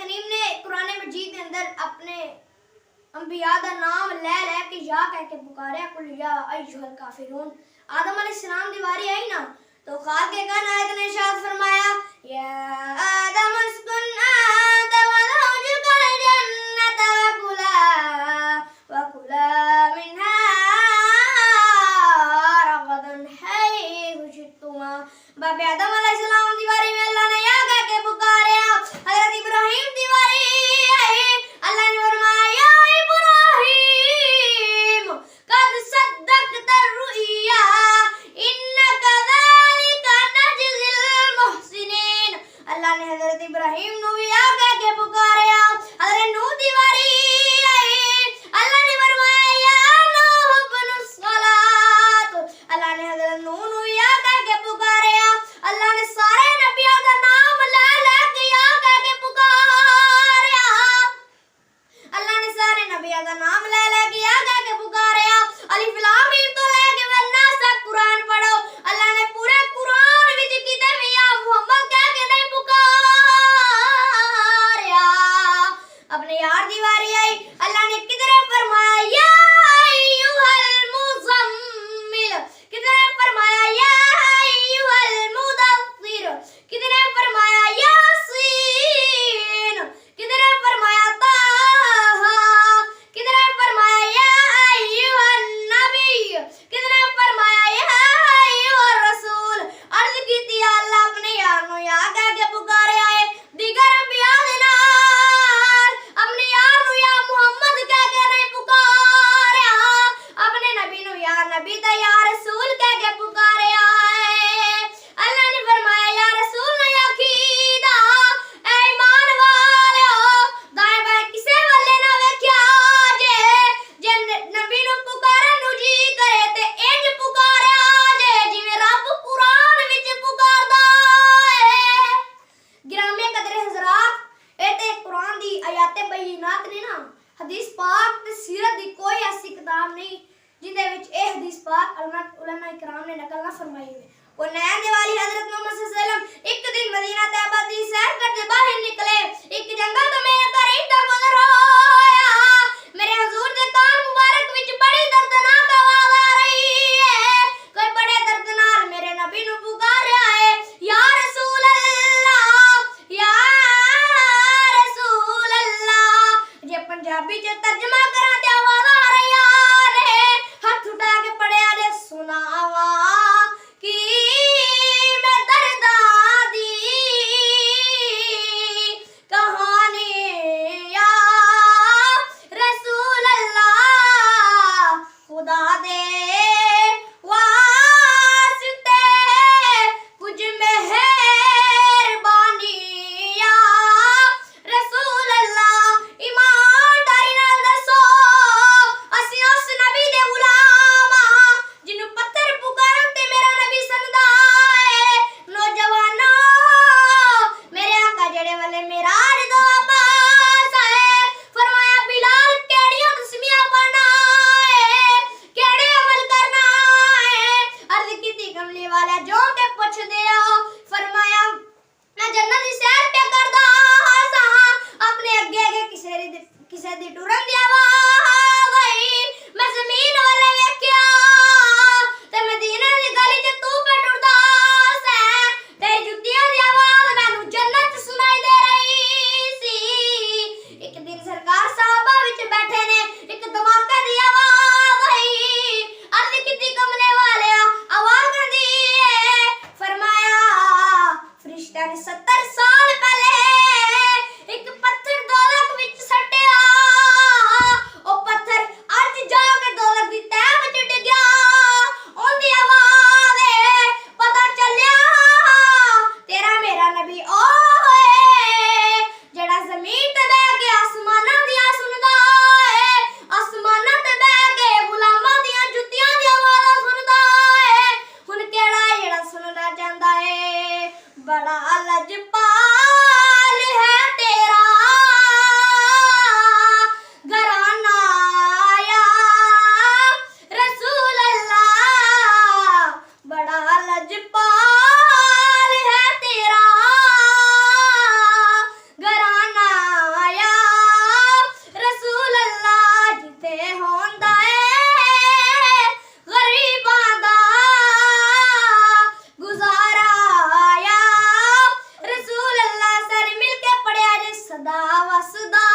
करीम ने कुरान मजीद के अंदर अपने अंबिया दा नाम ले ले के या कह के पुकारे कुल या अय्युहल काफिरून। आदम अलैहिस्सलाम दी वारी आई ना तो खाके का नायत ने इरशाद फरमाया या आदम अस्कुन अंत व ज़ौजुकल जन्नत व कुला मिन्हा रगदन हैय्यु शि'तुमा। बाबे आदम अलैहिस्सलाम दी वारी में अल्लाह ने या कह के पुकारे। हज़रत इब्राहीम दी वारी आई अल्लाह ने फरमाया या इब्राहीम कद सद्दक़्ता रुइया इन्नका ज़ालिका नजज़िल मुहसिनीन। अल्लाह ने हज़रत इब्राहीम नु या कह के पुकारे। हज़रत नूह दी वारी आई अल्लाह ने फरमाया या नूह इब्नुस सलात। अल्लाह ने हज़रत नूह नु या कह के पुकारे। अल्लाह ने सारे नबियों का नाम ले ले के या कह के पुकारे। अल्लाह ने सारे नबियों का नाम ले ले के या कह के पुकारे। अलिफ लाम मीम तो लेके वन्नास तक कुरान पढ़ो। अल्लाह ने पूरे कुरान विच किते भी या मोहम्मद कह के नहीं पुकारा। अपने यार दी वारी आई अल्लाह ने किधरे फरमाया या अय्युहल मुज़म्मिल, किधरे फरमाया या अय्युहल मुदस्सिर, किधरे फरमाया यासीन, किधरे फरमाया ताहा, किधरे फरमाया या अय्युहन नबी, किधरे फरमाया या अय्युहर रसूल। अर्ज़ की थी अल्लाह अपने यार नु या कह के पुकारे आए। दीगर अंबिया दे नाल अपने यार नु या मोहम्मद कह के नहीं पुकारे। अपने नबी नु या नबी दा या रसूल कह के पुकारे आए। अल्लाह ने फरमाया या रसूल ने आखीदा ऐ ईमान वालियो दाए बाएं किसे वाले ना वेख्या जे जे नबी नु पुकारन नु जी करे ते इंज पुकारा जे जिवें रब कुरान विच पुकारदा है। गिरामे कदरे हज़रात ए ते कुरान दी आयाते बयीनात ने ना हदीस पाक ते सीरत दी कोई ऐसी किताब नहीं जिंदे विच ए हदीस पाक उलमा इकराम ने नकल ना फरमाई है। वो नैन दिवाली हज़रत मोहम्मद सल्लल्लाहु अलैहि वसल्लम एक दिन मदीना तैयबा दी सैर करते बाहर निकले। एक जंगल तो मेरे करीब दा गुज़र होया। मेरे हुजूर दे कान मुबारक विच बड़ी दर्दनाक आवाज़ आ रही है। कोई बड़े दर्द नाल मेरे नबी नु पुकार रहा है या रसूल अल्लाह, या रसूल अल्लाह। जे पंजाबी च तर्जमा करा ते आवाज़ आ रही है हाथ उठा के पढ़िया जे सुनावा कि मैं दर्दां दी कहानी या रसूल अल्लाह। खुदा दे वास्ते कुछ मेहरबानी या रसूल अल्लाह। ईमानदारी नाल दसो ਹੱਸਦਾ